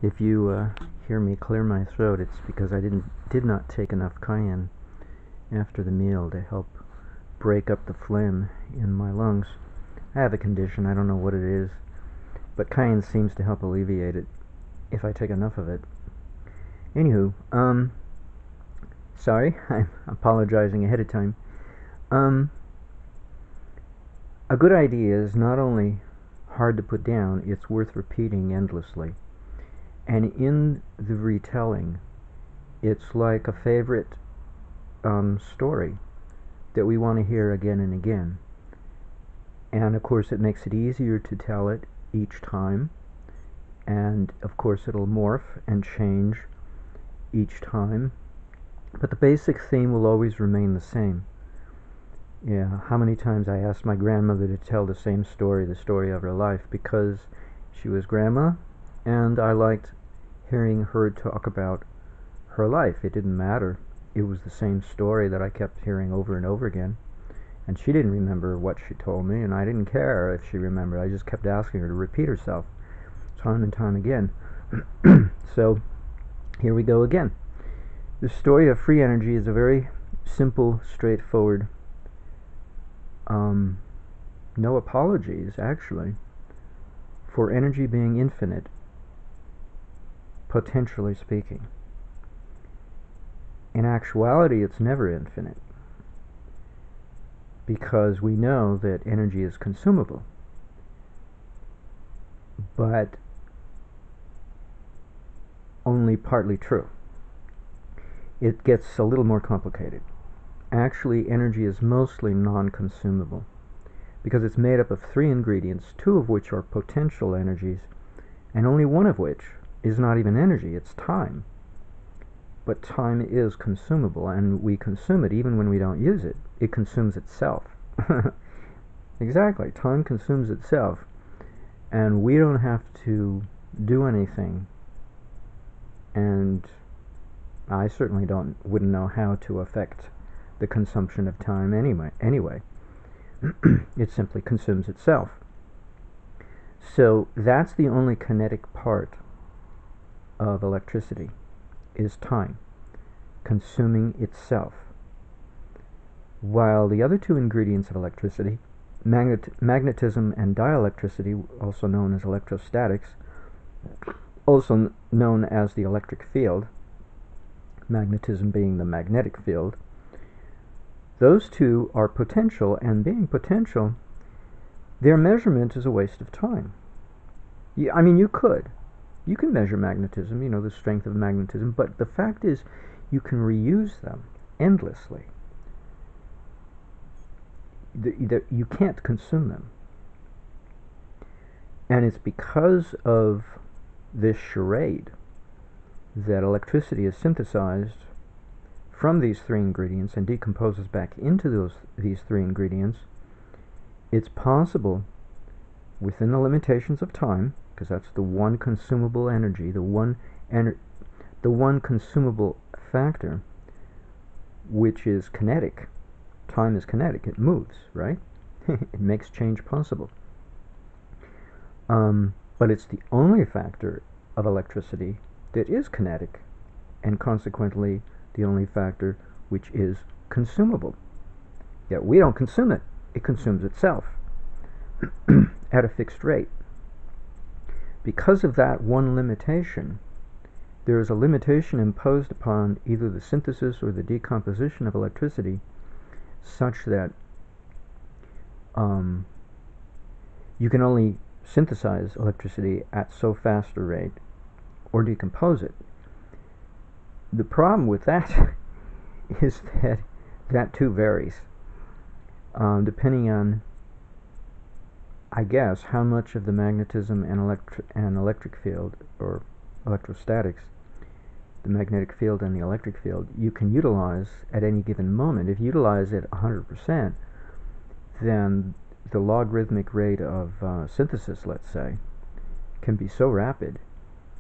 If you hear me clear my throat, it's because I did not take enough cayenne after the meal to help break up the phlegm in my lungs. I have a condition, I don't know what it is, but cayenne seems to help alleviate it if I take enough of it. Anywho, sorry, I'm apologizing ahead of time. A good idea is not only hard to put down, it's worth repeating endlessly. And in the retelling, it's like a favorite story that we want to hear again and again. And of course it makes it easier to tell it each time, and of course it'll morph and change each time, but the basic theme will always remain the same. Yeah, how many times I asked my grandmother to tell the same story, the story of her life, because she was grandma, and I liked hearing her talk about her life. It didn't matter. It was the same story that I kept hearing over and over again. And she didn't remember what she told me, and I didn't care if she remembered. I just kept asking her to repeat herself time and time again. So here we go again. The story of free energy is a very simple, straightforward, no apologies actually, for energy being infinite, potentially speaking. In actuality, it's never infinite, because we know that energy is consumable. But only partly true. It gets a little more complicated. Actually, energy is mostly non-consumable, because it's made up of three ingredients, two of which are potential energies, and only one of which is not even energy, it's time. But time is consumable, and we consume it even when we don't use it. It consumes itself. Exactly, time consumes itself, and we don't have to do anything. And I certainly wouldn't know how to affect the consumption of time anyway. It simply consumes itself. So that's the only kinetic part of electricity, is time consuming itself. While the other two ingredients of electricity, magnetism and dielectricity, also known as electrostatics, also known as the electric field, magnetism being the magnetic field, those two are potential, and being potential, their measurement is a waste of time. I mean, you can measure magnetism, the strength of magnetism, but the fact is you can reuse them endlessly. You can't consume them. And it's because of this charade that electricity is synthesized from these three ingredients and decomposes back into these three ingredients. It's possible, within the limitations of time, because that's the one consumable energy, the one consumable factor, which is kinetic. Time is kinetic, it moves, right? It makes change possible. But it's the only factor of electricity that is kinetic, and consequently the only factor which is consumable. Yet we don't consume it. It consumes itself at a fixed rate. Because of that one limitation, there is a limitation imposed upon either the synthesis or the decomposition of electricity, such that you can only synthesize electricity at so fast a rate, or decompose it. The problem with that is that too varies, depending on, I guess, how much of the magnetism and electric field, or electrostatics, the magnetic field and the electric field, you can utilize at any given moment. If you utilize it 100%, then the logarithmic rate of synthesis, let's say, can be so rapid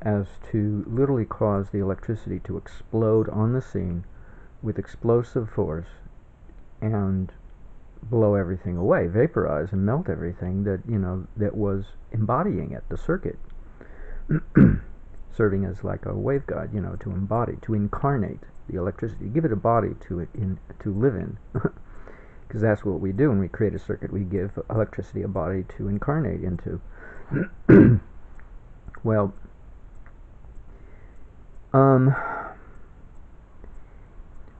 as to literally cause the electricity to explode on the scene with explosive force and blow everything away, vaporize and melt everything that was embodying it, the circuit. serving as like a waveguide, you know, to embody, to incarnate the electricity, give it a body to live in, because that's what we do when we create a circuit. We give electricity a body to incarnate into. Well,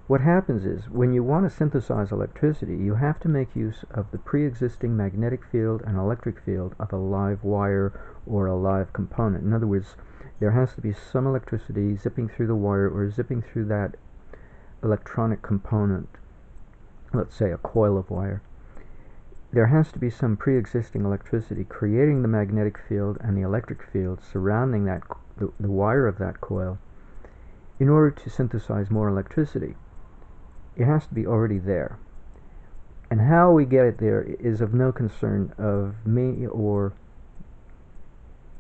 what happens is, when you want to synthesize electricity, you have to make use of the pre-existing magnetic field and electric field of a live wire or a live component. In other words, there has to be some electricity zipping through the wire or zipping through that electronic component, let's say a coil of wire. There has to be some pre-existing electricity creating the magnetic field and the electric field surrounding that the wire of that coil in order to synthesize more electricity. It has to be already there. And how we get it there is of no concern of me or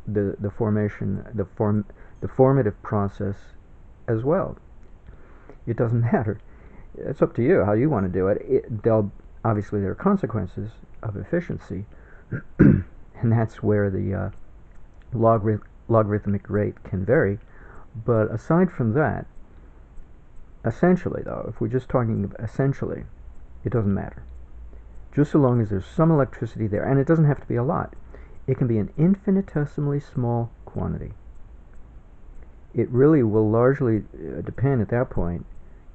the formative process as well. It doesn't matter. It's up to you how you want to do it. Obviously there are consequences of efficiency, and that's where the logarithmic rate can vary. But aside from that, essentially though, if we're just talking essentially, it doesn't matter. Just so long as there's some electricity there, and it doesn't have to be a lot. It can be an infinitesimally small quantity. It really will largely depend at that point,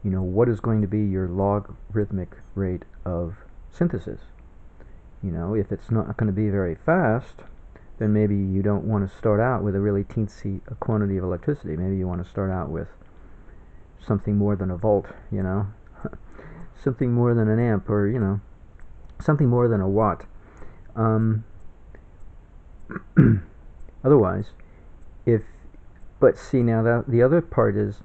you know, what is going to be your logarithmic rate of synthesis. You know, if it's not going to be very fast, then maybe you don't want to start out with a really teensy quantity of electricity. Maybe you want to start out with something more than a volt, you know, something more than an amp, or, you know, something more than a watt. Otherwise, but see, now that the other part is,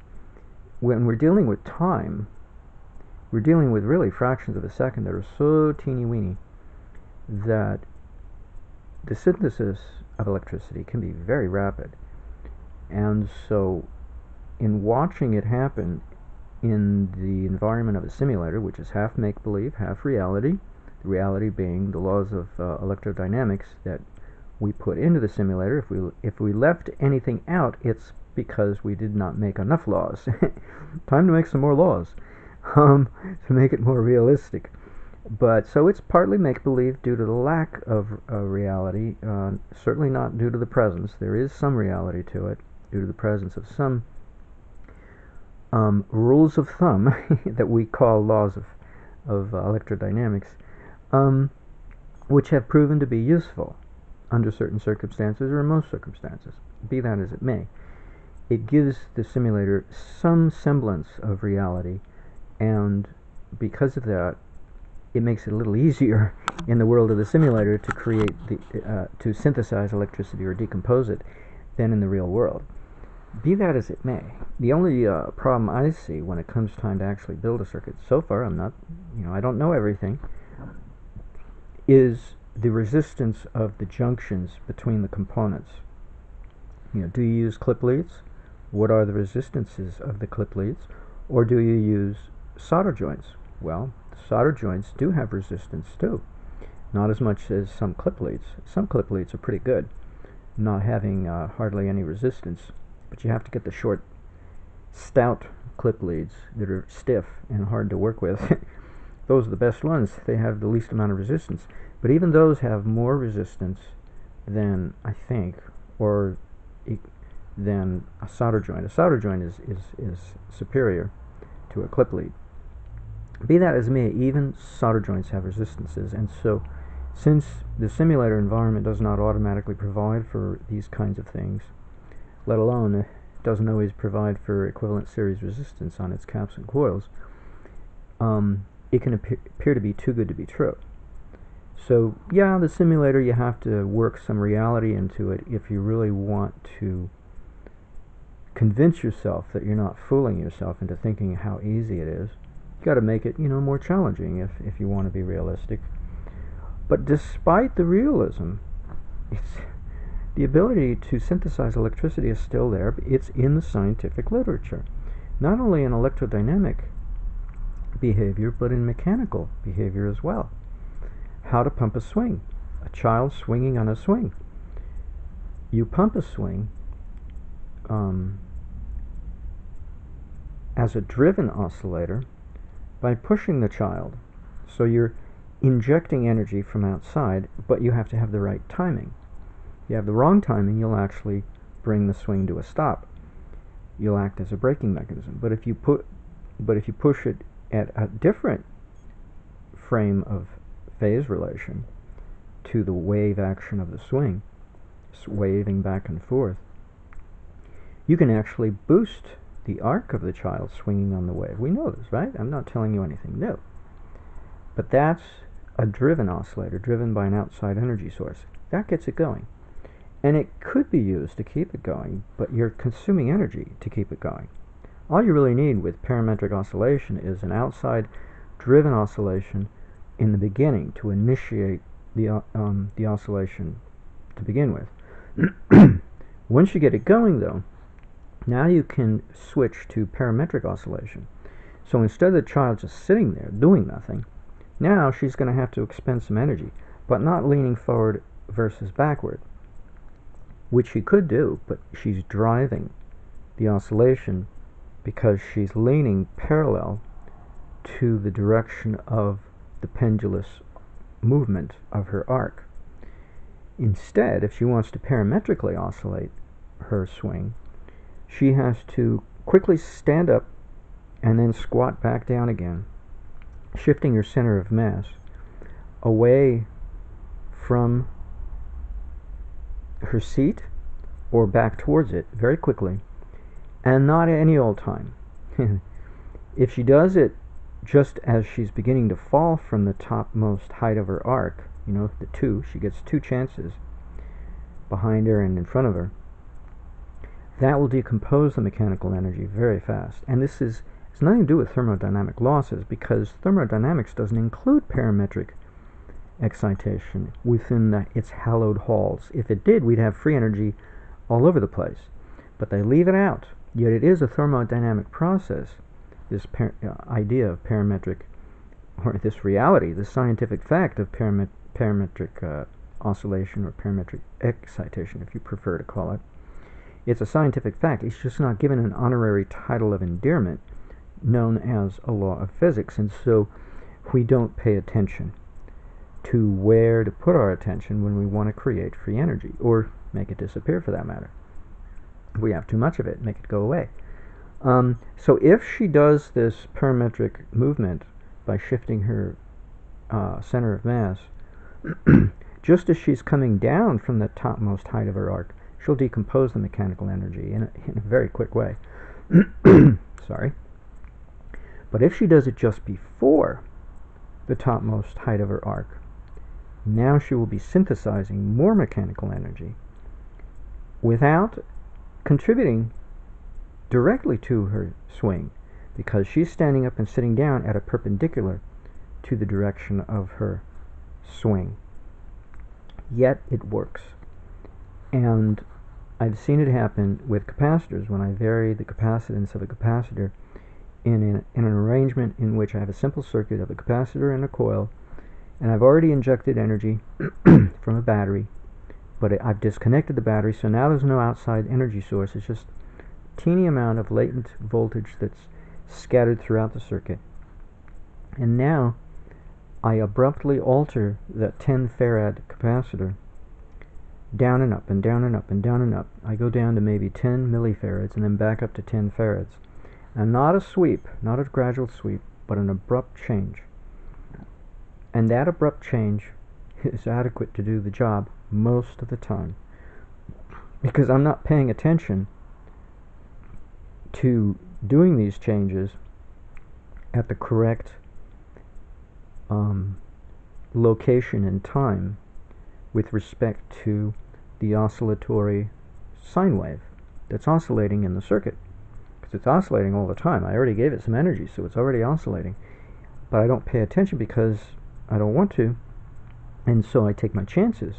when we're dealing with time, we're dealing with really fractions of a second that are so teeny weeny that the synthesis of electricity can be very rapid. And so, in watching it happen in the environment of a simulator, which is half make-believe, half reality, the reality being the laws of electrodynamics that we put into the simulator. If we left anything out, it's because we did not make enough laws. Time to make some more laws to make it more realistic. But so it's partly make-believe due to the lack of reality, certainly not due to the presence. There is some reality to it due to the presence of some rules of thumb that we call laws of electrodynamics, which have proven to be useful under certain circumstances, or in most circumstances. Be that as it may, it gives the simulator some semblance of reality, and because of that, it makes it a little easier in the world of the simulator to create to synthesize electricity or decompose it than in the real world. Be that as it may, the only problem I see when it comes time to actually build a circuit, so far I don't know everything, is the resistance of the junctions between the components. You know, do you use clip leads? What are the resistances of the clip leads? Or do you use solder joints? Well, solder joints do have resistance too. Not as much as some clip leads. Some clip leads are pretty good, not having hardly any resistance. But you have to get the short, stout clip leads that are stiff and hard to work with. Those are the best ones. They have the least amount of resistance. But even those have more resistance than, I think, or than a solder joint. A solder joint is superior to a clip lead. Be that as it may, even solder joints have resistances, and so since the simulator environment does not automatically provide for these kinds of things, let alone it doesn't always provide for equivalent series resistance on its caps and coils, it can appear to be too good to be true. So yeah, the simulator, you have to work some reality into it if you really want to convince yourself that you're not fooling yourself into thinking how easy it is. You got to make it, more challenging if you want to be realistic. But despite the realism, the ability to synthesize electricity is still there. But it's in the scientific literature, not only in electrodynamic behavior, but in mechanical behavior as well. How to pump a swing. A child swinging on a swing. You pump a swing as a driven oscillator by pushing the child. So you're injecting energy from outside, but you have to have the right timing. If you have the wrong timing, you'll actually bring the swing to a stop. You'll act as a braking mechanism. But if you push it at a different frame of phase relation to the wave action of the swing, waving back and forth, you can actually boost the arc of the child swinging on the wave. We know this, right? I'm not telling you anything new. But that's a driven oscillator, driven by an outside energy source. That gets it going. And it could be used to keep it going, but you're consuming energy to keep it going. All you really need with parametric oscillation is an outside driven oscillation in the beginning to initiate the oscillation to begin with. Once you get it going, though, now you can switch to parametric oscillation. So instead of the child just sitting there doing nothing, now she's going to have to expend some energy, but not leaning forward versus backward, which she could do, but she's driving the oscillation because she's leaning parallel to the direction of the pendulous movement of her arc. Instead, if she wants to parametrically oscillate her swing, she has to quickly stand up and then squat back down again, shifting her center of mass away from her seat or back towards it very quickly, and not at any old time. If she does it just as she's beginning to fall from the topmost height of her arc, she gets two chances behind her and in front of her, that will decompose the mechanical energy very fast. And this has nothing to do with thermodynamic losses, because thermodynamics doesn't include parametric excitation within its hallowed halls. If it did, we'd have free energy all over the place. But they leave it out. Yet it is a thermodynamic process, this idea of parametric, or this reality, the scientific fact of parametric oscillation, or parametric excitation, if you prefer to call it. It's a scientific fact. It's just not given an honorary title of endearment known as a law of physics, and so we don't pay attention to where to put our attention when we want to create free energy, or make it disappear for that matter. If we have too much of it, make it go away. So if she does this parametric movement by shifting her center of mass, just as she's coming down from the topmost height of her arc, she'll decompose the mechanical energy in a very quick way. Sorry. But if she does it just before the topmost height of her arc, now she will be synthesizing more mechanical energy without contributing directly to her swing, because she's standing up and sitting down at a perpendicular to the direction of her swing. Yet it works. And I've seen it happen with capacitors when I vary the capacitance of a capacitor in an arrangement in which I have a simple circuit of a capacitor and a coil, and I've already injected energy from a battery, but I've disconnected the battery, so now there's no outside energy source. It's just a teeny amount of latent voltage that's scattered throughout the circuit. And now I abruptly alter that 10 farad capacitor down and up and down and up and down and up. I go down to maybe 10 millifarads and then back up to 10 farads. And not a sweep, not a gradual sweep, but an abrupt change. And that abrupt change is adequate to do the job most of the time, because I'm not paying attention to doing these changes at the correct location and time with respect to the oscillatory sine wave that's oscillating in the circuit, because it's oscillating all the time. I already gave it some energy, so it's already oscillating, but I don't pay attention because I don't want to, and so I take my chances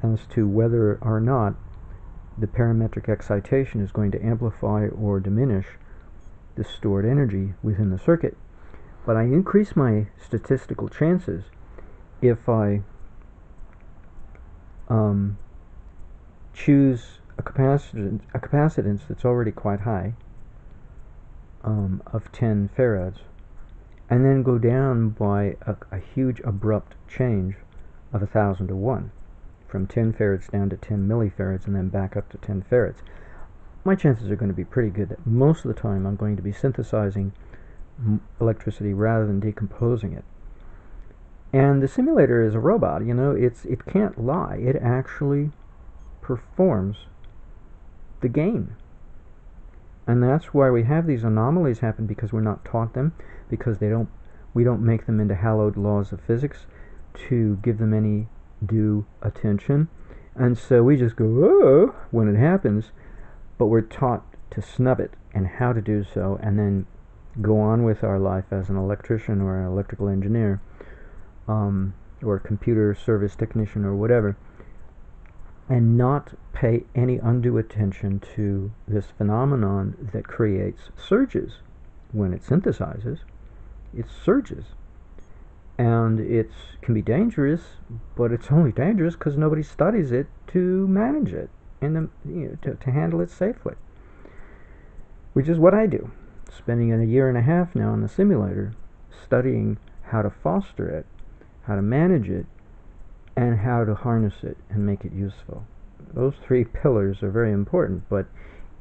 as to whether or not the parametric excitation is going to amplify or diminish the stored energy within the circuit. But I increase my statistical chances if I choose a capacitance that's already quite high, of 10 farads, and then go down by a huge abrupt change of 1,000 to 1, from 10 farads down to 10 millifarads and then back up to 10 farads. My chances are going to be pretty good that most of the time I'm going to be synthesizing electricity rather than decomposing it. And the simulator is a robot, you know, it can't lie. It actually performs the game. And that's why we have these anomalies happen, because we're not taught them, because we don't make them into hallowed laws of physics to give them any due attention. And so we just go, oh, when it happens, but we're taught to snub it and how to do so, and then go on with our life as an electrician or an electrical engineer, or a computer service technician or whatever, and not pay any undue attention to this phenomenon that creates surges. When it synthesizes, it surges. And it can be dangerous, but it's only dangerous because nobody studies it to manage it and to handle it safely. Which is what I do, spending a year and a half now in the simulator studying how to foster it, how to manage it, and how to harness it and make it useful. Those three pillars are very important, but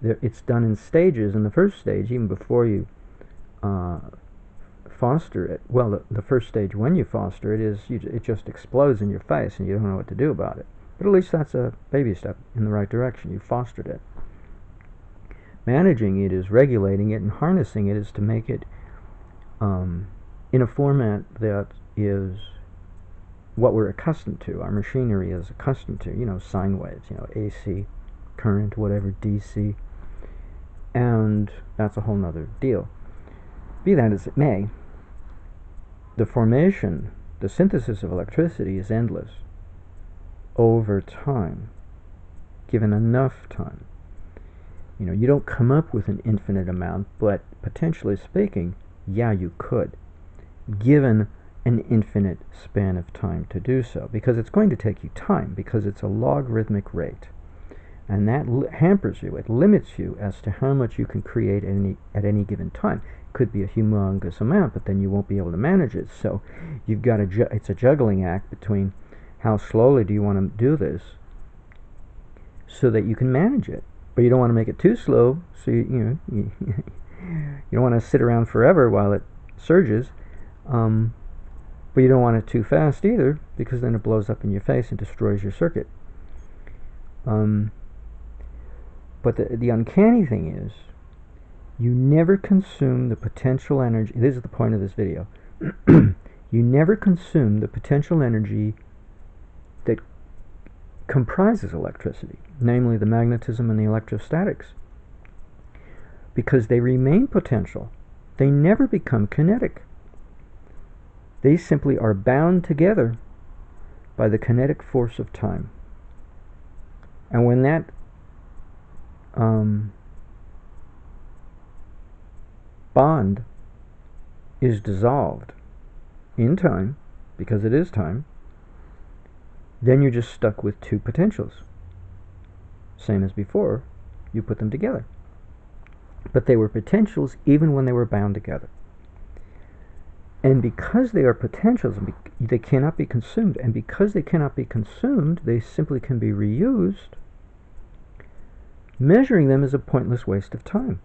it's done in stages. In the first stage, even before you foster it, well, the first stage when you foster it is it just explodes in your face and you don't know what to do about it. But at least that's a baby step in the right direction. You fostered it. Managing it is regulating it, and harnessing it is to make it in a format that is what we're accustomed to, our machinery is accustomed to, sine waves, AC, current, whatever, DC, and that's a whole nother deal. Be that as it may, the formation, the synthesis of electricity is endless over time, given enough time. You don't come up with an infinite amount, but potentially speaking, yeah, you could, given an infinite span of time to do so, because it's going to take you time, because it's a logarithmic rate, and that hampers you, it limits you as to how much you can create at any given time. It could be a humongous amount, but then you won't be able to manage it, so you've got it's a juggling act between how slowly do you want to do this so that you can manage it, but you don't want to make it too slow, so you don't want to sit around forever while it surges, but you don't want it too fast either, because then it blows up in your face and destroys your circuit. But the uncanny thing is, you never consume the potential energy. This is the point of this video. You never consume the potential energy that comprises electricity, namely the magnetism and the electrostatics, because they remain potential. They never become kinetic. They simply are bound together by the kinetic force of time. And when that bond is dissolved in time, because it is time, then you're just stuck with two potentials. Same as before, you put them together. But they were potentials even when they were bound together. And because they are potentials, they cannot be consumed. And because they cannot be consumed, they simply can be reused. Measuring them is a pointless waste of time.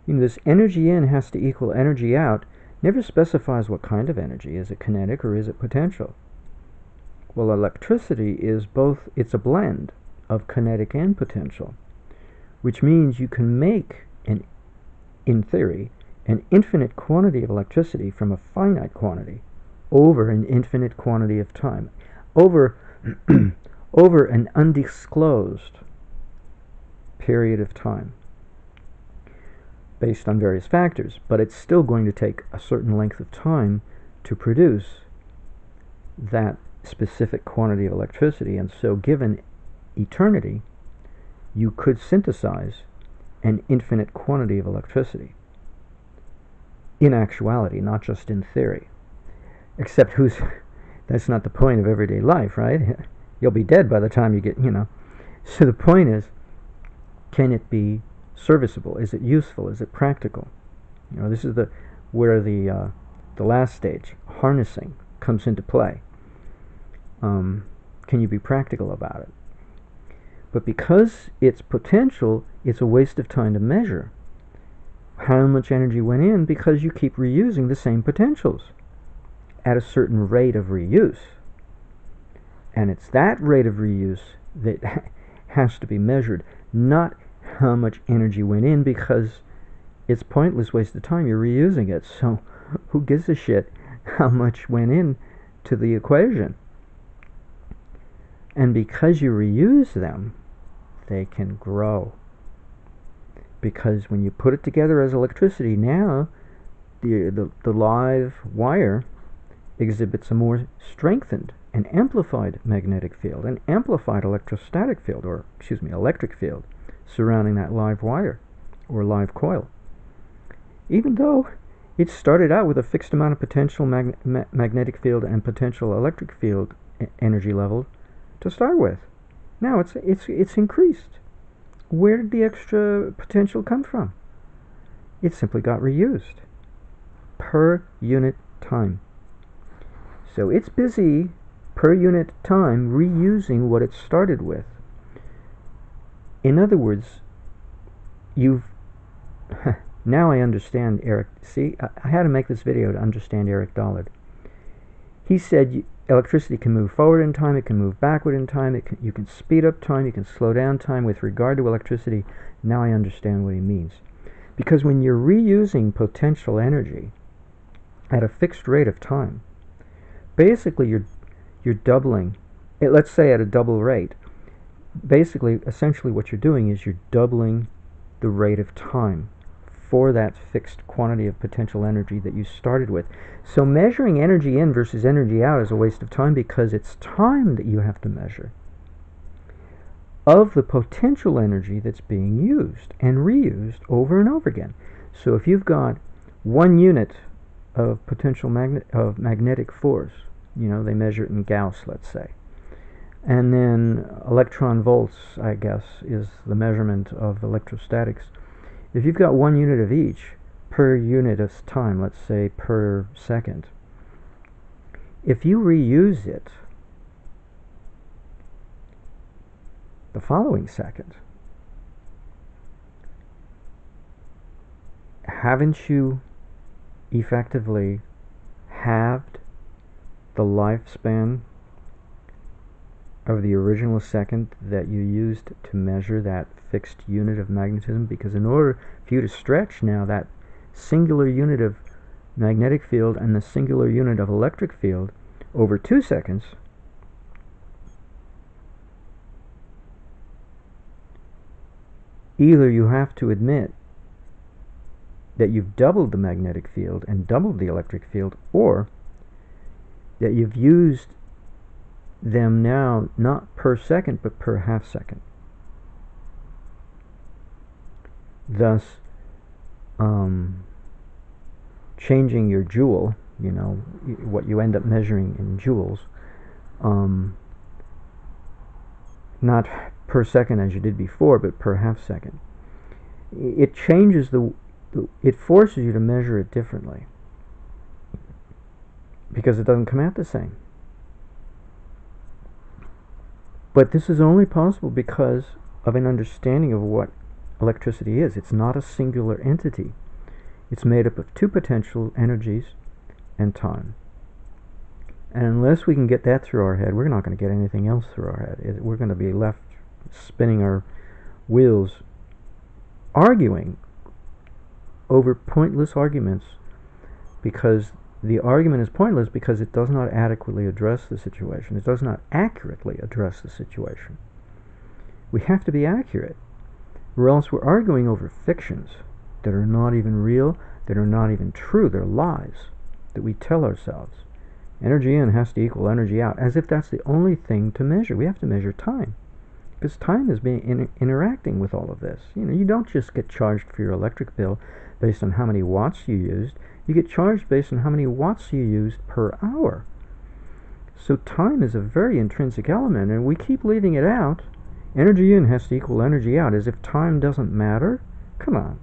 This energy in has to equal energy out never specifies what kind of energy. Is it kinetic or is it potential? Well, electricity is both. It's a blend of kinetic and potential, which means you can make, in theory, an infinite quantity of electricity from a finite quantity over an infinite quantity of time, over an undisclosed period of time, based on various factors, but it's still going to take a certain length of time to produce that specific quantity of electricity. And so given eternity, you could synthesize an infinite quantity of electricity in actuality, not just in theory. Except that's not the point of everyday life, right? You'll be dead by the time you get, So the point is, can it be serviceable? Is it useful? Is it practical? You know, this is where the last stage, harnessing, comes into play. Can you be practical about it? But because it's potential, it's a waste of time to measure how much energy went in, because you keep reusing the same potentials at a certain rate of reuse. And it's that rate of reuse that has to be measured, not how much energy went in, because it's pointless waste of time. You're reusing it, so who gives a shit how much went in to the equation? And because you reuse them, they can grow. Because when you put it together as electricity, now the live wire exhibits a more strengthened and amplified magnetic field, an amplified electrostatic field, or excuse me, electric field surrounding that live wire or live coil. Even though it started out with a fixed amount of potential magnetic field and potential electric field energy level to start with, now it's increased. Where did the extra potential come from? It simply got reused per unit time. So it's busy per unit time reusing what it started with. In other words, now I understand Eric. See, I had to make this video to understand Eric Dollard. He said electricity can move forward in time, it can move backward in time, you can speed up time, you can slow down time with regard to electricity. Now I understand what he means. Because when you're reusing potential energy at a fixed rate of time, basically you're doubling it. Let's say at a double rate. Basically, essentially what you're doing is you're doubling the rate of time for that fixed quantity of potential energy that you started with. So measuring energy in versus energy out is a waste of time, because it's time that you have to measure of the potential energy that's being used and reused over and over again. So if you've got 1 unit of potential magnetic force, you know, they measure it in Gauss, let's say, and then electron volts, I guess, is the measurement of electrostatics. If you've got 1 unit of each per unit of time, let's say per second, if you reuse it the following second, haven't you effectively halved the lifespan of the original second that you used to measure that fixed unit of magnetism? Because in order for you to stretch now that singular unit of magnetic field and the singular unit of electric field over 2 seconds, either you have to admit that you've doubled the magnetic field and doubled the electric field, or that you've used them now not per second but per half second. Thus changing your joule, you know, what you end up measuring in joules, not per second as you did before, but per half second. It changes it forces you to measure it differently, because it doesn't come out the same. But this is only possible because of an understanding of what electricity is. It's not a singular entity. It's made up of 2 potential energies and time. And unless we can get that through our head, we're not going to get anything else through our head. We're going to be left spinning our wheels, arguing over pointless arguments, because the argument is pointless because it does not adequately address the situation. It does not accurately address the situation. We have to be accurate, or else we're arguing over fictions that are not even real, that are not even true. They're lies that we tell ourselves. Energy in has to equal energy out, as if that's the only thing to measure. We have to measure time, because time is interacting with all of this. You know, you don't just get charged for your electric bill based on how many watts you used. You get charged based on how many watts you used per hour. So time is a very intrinsic element, and we keep leaving it out Energy in has to equal energy out, as if time doesn't matter. Come on.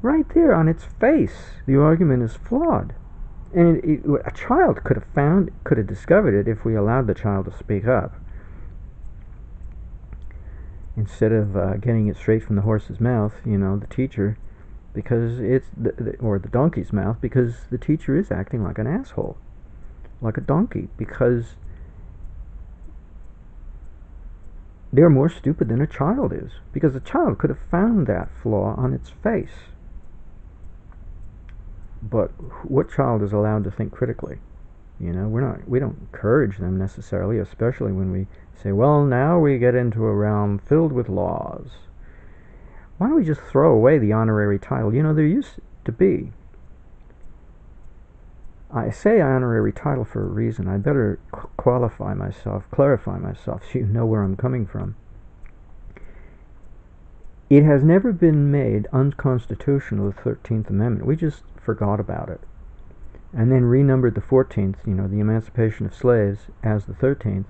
Right there on its face, the argument is flawed. And a child could have discovered it if we allowed the child to speak up, instead of getting it straight from the horse's mouth, the teacher, because or the donkey's mouth, because the teacher is acting like an asshole, like a donkey, because they're more stupid than a child is, because a child could have found that flaw on its face. But what child is allowed to think critically? We don't encourage them necessarily, especially when we say, well, now we get into a realm filled with laws. Why don't we just throw away the honorary title? There used to be. I say honorary title for a reason. I better clarify myself, so you know where I'm coming from. It has never been made unconstitutional, the 13th Amendment. We just forgot about it. And then renumbered the 14th, the emancipation of slaves, as the 13th,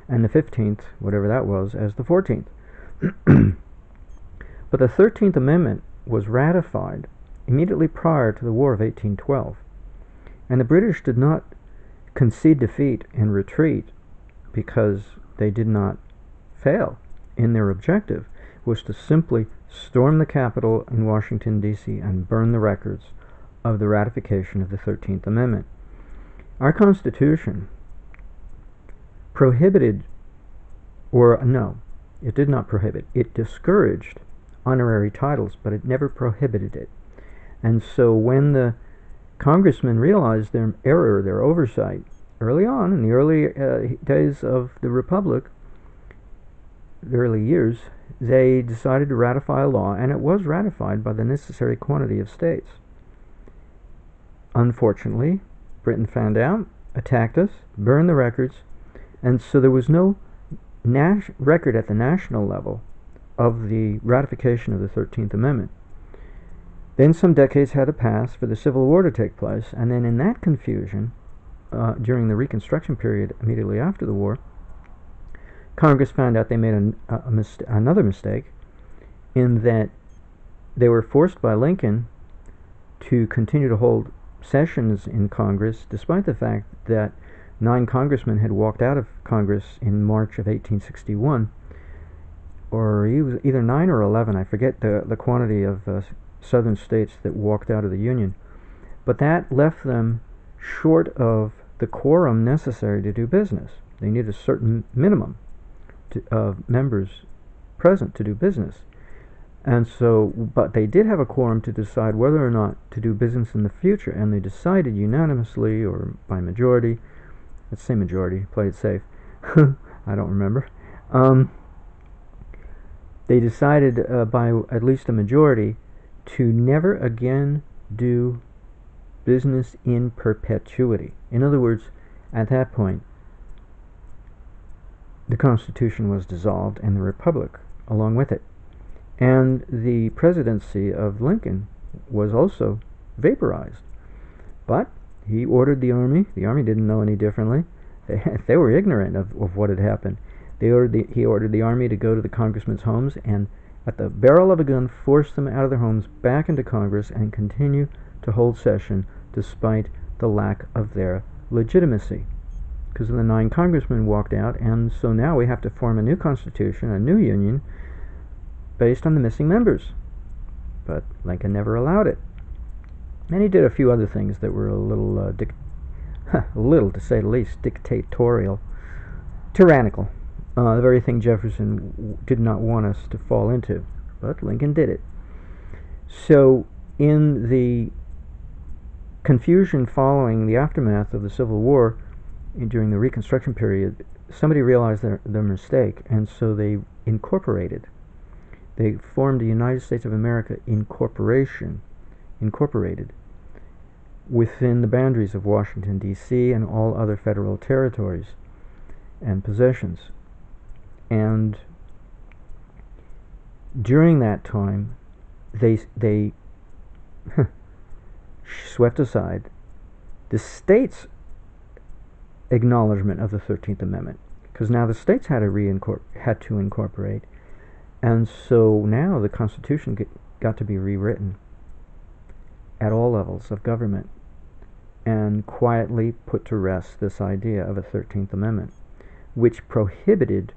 and the 15th, whatever that was, as the 14th. But the 13th Amendment was ratified immediately prior to the War of 1812. And the British did not concede defeat and retreat because they did not fail in their objective, was to simply storm the Capitol in Washington, D.C. and burn the records of the ratification of the 13th Amendment. Our Constitution prohibited, or no, it did not prohibit, it discouraged honorary titles, but it never prohibited it. And so when the congressmen realized their error, their oversight, early on in the early days of the Republic, the early years, they decided to ratify a law, and it was ratified by the necessary quantity of states. Unfortunately, Britain found out, attacked us, burned the records, and so there was no record at the national level of the ratification of the 13th Amendment. Then some decades had to pass for the Civil War to take place, and then in that confusion, during the Reconstruction period immediately after the war, Congress found out they made another mistake, in that they were forced by Lincoln to continue to hold sessions in Congress, despite the fact that 9 congressmen had walked out of Congress in March of 1861, or either 9 or 11, I forget the quantity of southern states that walked out of the Union. But that left them short of the quorum necessary to do business. They needed a certain minimum of members present to do business. And so, but they did have a quorum to decide whether or not to do business in the future, and they decided unanimously, or by majority, let's say majority, play it safe, I don't remember, they decided by at least a majority to never again do business in perpetuity. In other words, at that point, the Constitution was dissolved and the Republic along with it. And the presidency of Lincoln was also vaporized. But he ordered the army didn't know any differently. They were ignorant of what had happened. He ordered the army to go to the congressmen's homes and at the barrel of a gun force them out of their homes back into Congress and continue to hold session despite the lack of their legitimacy. Because the 9 congressmen walked out, and so now we have to form a new constitution, a new union, based on the missing members. But Lincoln never allowed it. And he did a few other things that were a little, little to say the least, dictatorial, tyrannical. The very thing Jefferson did not want us to fall into. But Lincoln did it. So in the confusion following the aftermath of the Civil War, during the Reconstruction period, somebody realized their mistake, and so they incorporated. They formed the United States of America incorporated within the boundaries of Washington, D.C. and all other federal territories and possessions. And during that time, they swept aside the states' acknowledgement of the 13th Amendment, because now the states had to incorporate, and so now the Constitution got to be rewritten at all levels of government and quietly put to rest this idea of a 13th Amendment, which prohibited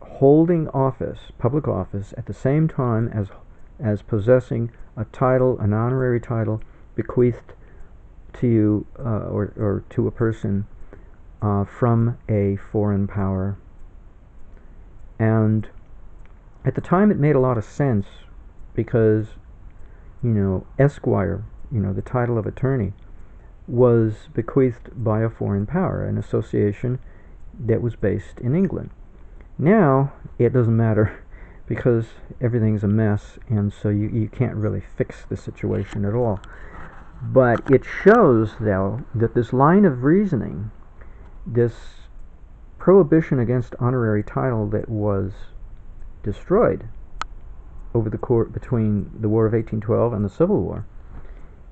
holding office, public office, at the same time as possessing a title, an honorary title, bequeathed to you or to a person from a foreign power. And at the time it made a lot of sense because, Esquire, the title of attorney, was bequeathed by a foreign power, an association that was based in England. Now it doesn't matter because everything's a mess, and so you can't really fix the situation at all. But it shows, though, that this line of reasoning, this prohibition against honorary title that was destroyed over the course between the War of 1812 and the Civil War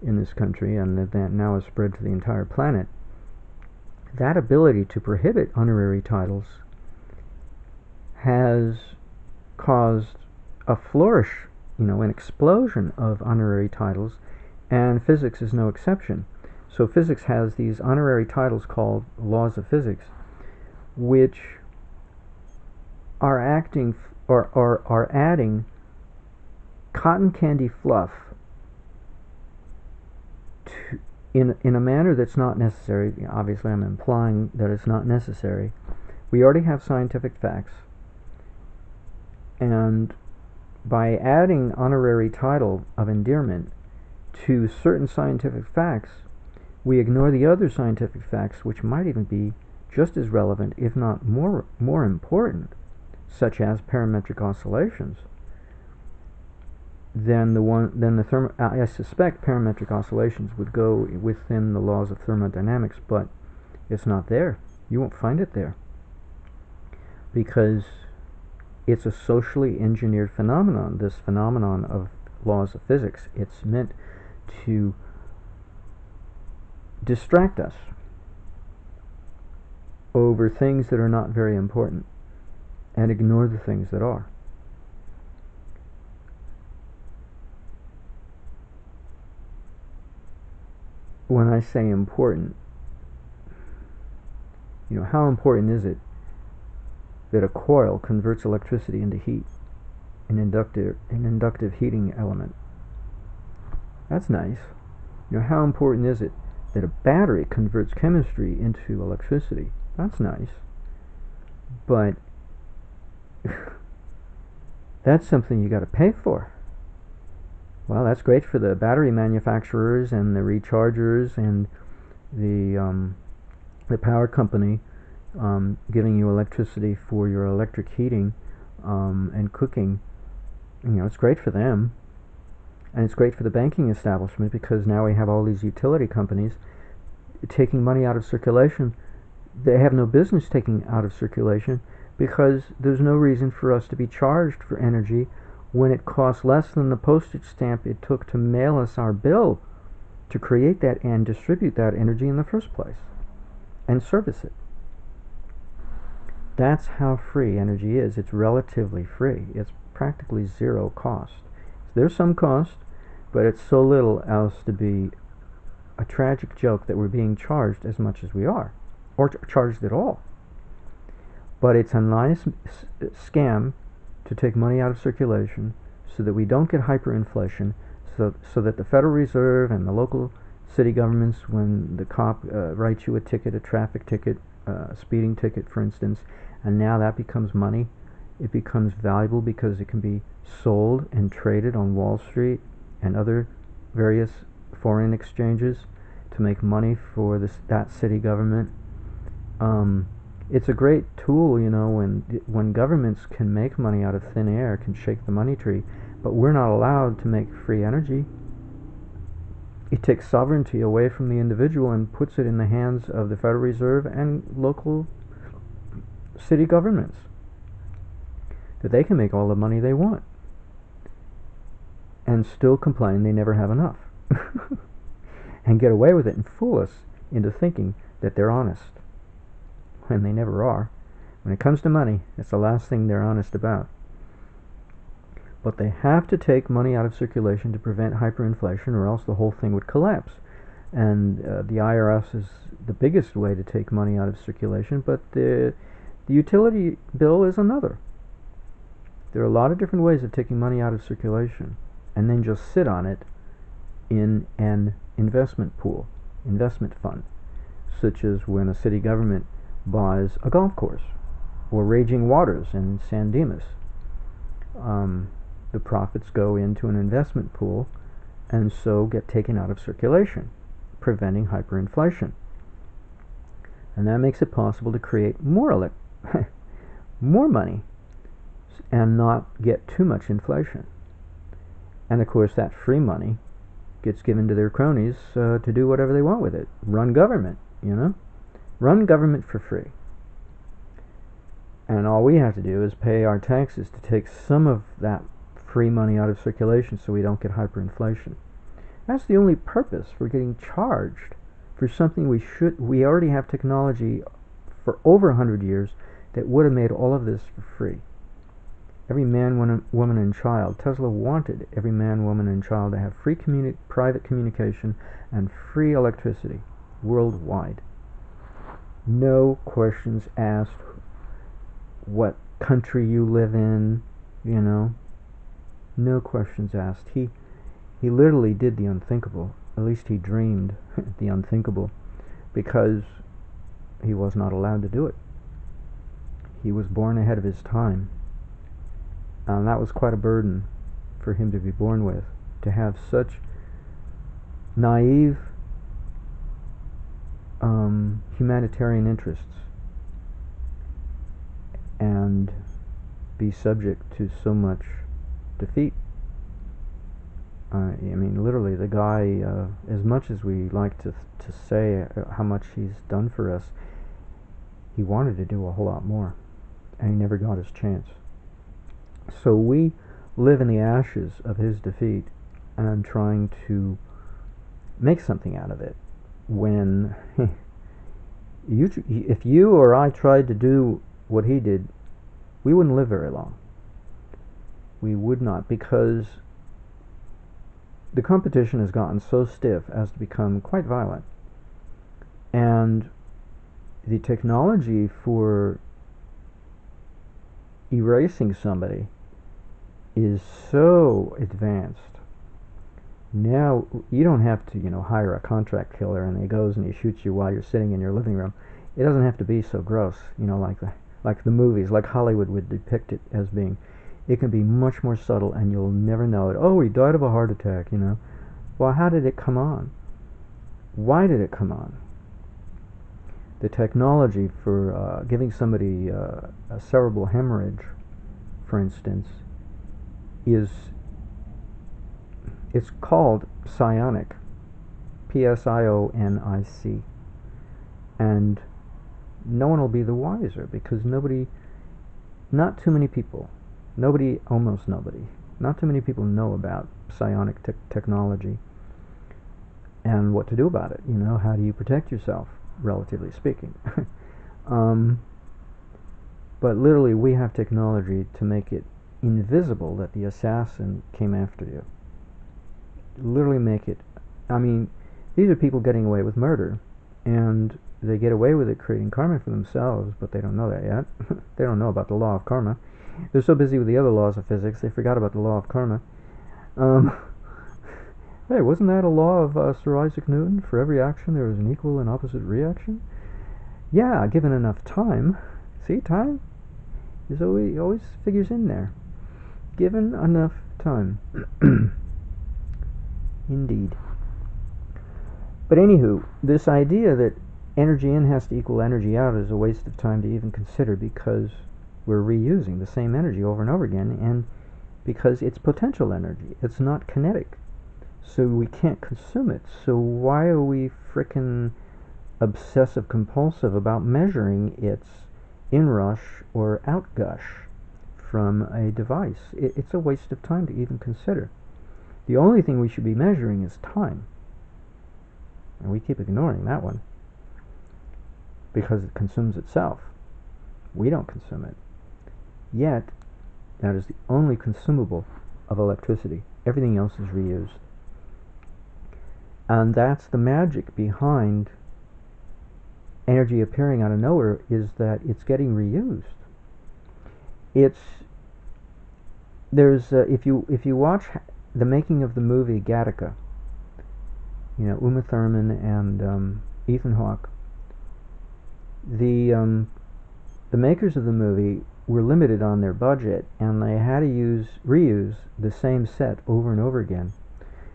in this country, and that now has spread to the entire planet, that ability to prohibit honorary titles has caused a flourish, an explosion of honorary titles, and physics is no exception. So physics has these honorary titles called laws of physics, which are acting or are adding cotton candy fluff to, in a manner that's not necessary. Obviously, I'm implying that it's not necessary. We already have scientific facts, and by adding honorary title of endearment to certain scientific facts, we ignore the other scientific facts which might even be just as relevant, if not more important, such as parametric oscillations. I suspect parametric oscillations would go within the laws of thermodynamics, but it's not there. You won't find it there because it's a socially engineered phenomenon, this phenomenon of laws of physics. It's meant to distract us over things that are not very important and ignore the things that are. When I say important, how important is it that a coil converts electricity into heat, an inductive heating element? That's nice. How important is it that a battery converts chemistry into electricity? That's nice. But that's something you got to pay for. Well, that's great for the battery manufacturers and the rechargers and the power company giving you electricity for your electric heating and cooking. It's great for them. And it's great for the banking establishment because now we have all these utility companies taking money out of circulation. They have no business taking out of circulation because there's no reason for us to be charged for energy when it costs less than the postage stamp it took to mail us our bill to create that and distribute that energy in the first place and service it. That's how free energy is. It's relatively free. It's practically zero cost. There's some cost, but it's so little as to be a tragic joke that we're being charged as much as we are, or charged at all. But it's a nice scam to take money out of circulation so that we don't get hyperinflation, so that the Federal Reserve and the local city governments, when the cop writes you a ticket, a traffic ticket, a speeding ticket, for instance, and now that becomes money, it becomes valuable because it can be sold and traded on Wall Street and other various foreign exchanges to make money for that city government. It's a great tool, when governments can make money out of thin air, can shake the money tree, but we're not allowed to make free energy. It takes sovereignty away from the individual and puts it in the hands of the Federal Reserve and local city governments, that they can make all the money they want and still complain they never have enough and get away with it and fool us into thinking that they're honest and they never are. When it comes to money, it's the last thing they're honest about. But they have to take money out of circulation to prevent hyperinflation, or else the whole thing would collapse. And the IRS is the biggest way to take money out of circulation, but the utility bill is another. There are a lot of different ways of taking money out of circulation and then just sit on it in an investment pool, investment fund, such as when a city government buys a golf course or raging waters in San Dimas. The profits go into an investment pool and so get taken out of circulation, preventing hyperinflation. And that makes it possible to create more more money and not get too much inflation. And of course that free money gets given to their cronies to do whatever they want with it. Run government, Run government for free. And all we have to do is pay our taxes to take some of that free money out of circulation so we don't get hyperinflation. That's the only purpose for getting charged for something we already have technology for over 100 years that would have made all of this for free. Every man, woman, and child. Tesla wanted every man, woman, and child to have free private communication and free electricity worldwide. No questions asked what country you live in, No questions asked. He literally did the unthinkable. At least he dreamed the unthinkable, because he was not allowed to do it. He was born ahead of his time. And that was quite a burden for him to be born with, to have such naive humanitarian interests and be subject to so much defeat. Literally, the guy, as much as we like to say how much he's done for us, he wanted to do a whole lot more, and he never got his chance. So we live in the ashes of his defeat and trying to make something out of it, when if you or I tried to do what he did, we wouldn't live very long. We would not, because the competition has gotten so stiff as to become quite violent. And the technology for erasing somebody is so advanced. Now you don't have to, hire a contract killer and he goes and he shoots you while you're sitting in your living room. It doesn't have to be so gross, like the movies, like Hollywood would depict it as being. It can be much more subtle, and you'll never know it. Oh, he died of a heart attack, Well, how did it come on? Why did it come on? The technology for giving somebody a cerebral hemorrhage, for instance, it's called psionic, Psionic, and no one will be the wiser, because not too many people know about psionic technology and what to do about it. How do you protect yourself, relatively speaking? But literally, we have technology to make it invisible that the assassin came after you. Literally make it. These are people getting away with murder, and they get away with it creating karma for themselves, but they don't know that yet. They don't know about the law of karma. They're so busy with the other laws of physics, they forgot about the law of karma. Hey, wasn't that a law of Sir Isaac Newton? For every action there is an equal and opposite reaction? Yeah, given enough time. See, time is always figures in there. Given enough time. Indeed. But anywho, this idea that energy in has to equal energy out is a waste of time to even consider, because we're reusing the same energy over and over again, and because it's potential energy, it's not kinetic, so we can't consume it. So why are we frickin' obsessive compulsive about measuring its inrush or outgush from a device? It's a waste of time to even consider. The only thing we should be measuring is time, and we keep ignoring that one. because it consumes itself. We don't consume it. Yet, that is the only consumable of electricity. Everything else is reused. And that's the magic behind energy appearing out of nowhere, is that it's getting reused. If you watch the making of the movie Gattaca, Uma Thurman and Ethan Hawke, the makers of the movie were limited on their budget, and they had to reuse the same set over and over again.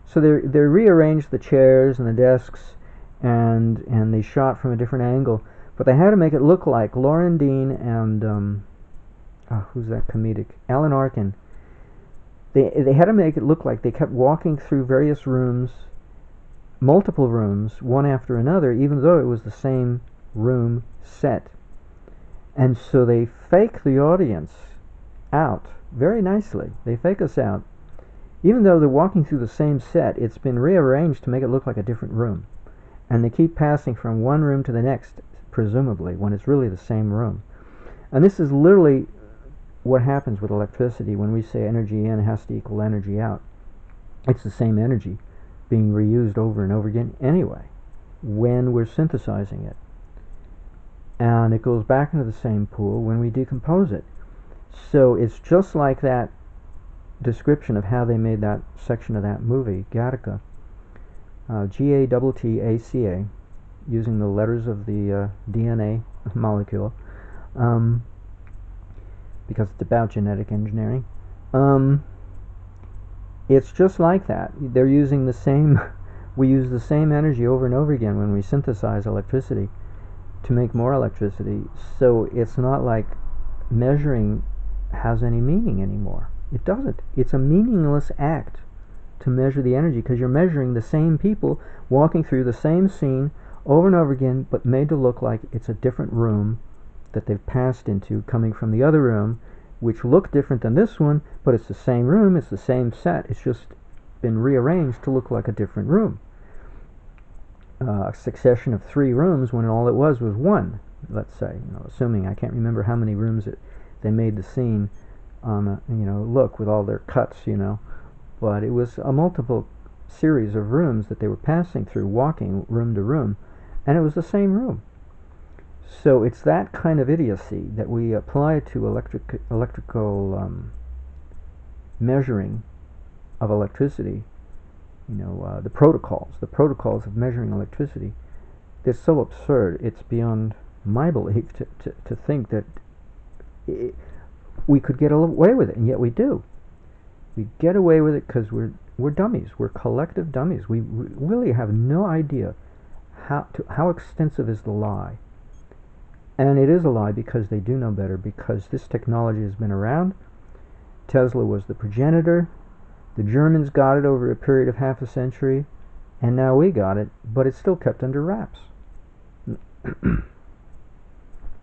So they rearranged the chairs and the desks, and they shot from a different angle, but they had to make it look like Lauren Dean and who's that comedic? Alan Arkin. They had to make it look like they kept walking through various rooms, multiple rooms, one after another, even though it was the same room set. And so they fake the audience out very nicely. They fake us out. Even though they're walking through the same set, it's been rearranged to make it look like a different room. And they keep passing from one room to the next, presumably, when it's really the same room. And this is literally what happens with electricity when we say energy in has to equal energy out. It's the same energy being reused over and over again anyway when we're synthesizing it. And it goes back into the same pool when we decompose it. So it's just like that description of how they made that section of that movie, Gattaca, Gattaca, using the letters of the DNA molecule, because it's about genetic engineering. It's just like that. They're using the same, we use the same energy over and over again when we synthesize electricity to make more electricity. So it's not like measuring has any meaning anymore. It doesn't. It's a meaningless act to measure the energy, because you're measuring the same people walking through the same scene over and over again, but made to look like it's a different room that they've passed into coming from the other room, which look different than this one, but it's the same room, it's the same set, it's just been rearranged to look like a different room. A succession of 3 rooms when all it was one, let's say, assuming, I can't remember how many rooms they made the scene on a, look with all their cuts, but it was a multiple series of rooms that they were passing through, walking room to room, and it was the same room. So it's that kind of idiocy that we apply to electrical measuring of electricity. The protocols of measuring electricity. They're so absurd. It's beyond my belief to think that we could get away with it, and yet we do. We get away with it because we're dummies. We're collective dummies. We really have no idea how extensive is the lie. And it is a lie because they do know better, because this technology has been around. Tesla was the progenitor. The Germans got it over a period of half a century, and now we got it, but it's still kept under wraps.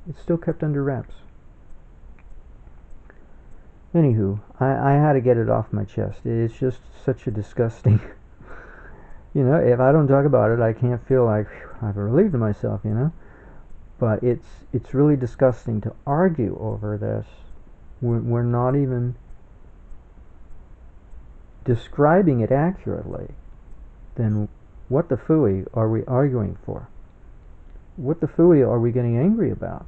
It's still kept under wraps. Anywho, I had to get it off my chest. It's just such a disgusting... if I don't talk about it, I can't feel like I've relieved myself, But it's really disgusting to argue over this. We're not even describing it accurately. Then what the phooey are we arguing for? What the phooey are we getting angry about?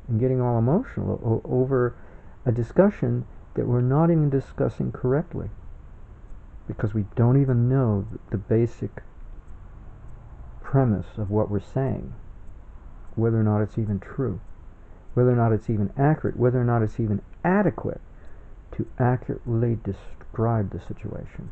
And getting all emotional over a discussion that we're not even discussing correctly, because we don't even know the basic premise of what we're saying, whether or not it's even true, whether or not it's even accurate, whether or not it's even adequate to accurately describe the situation.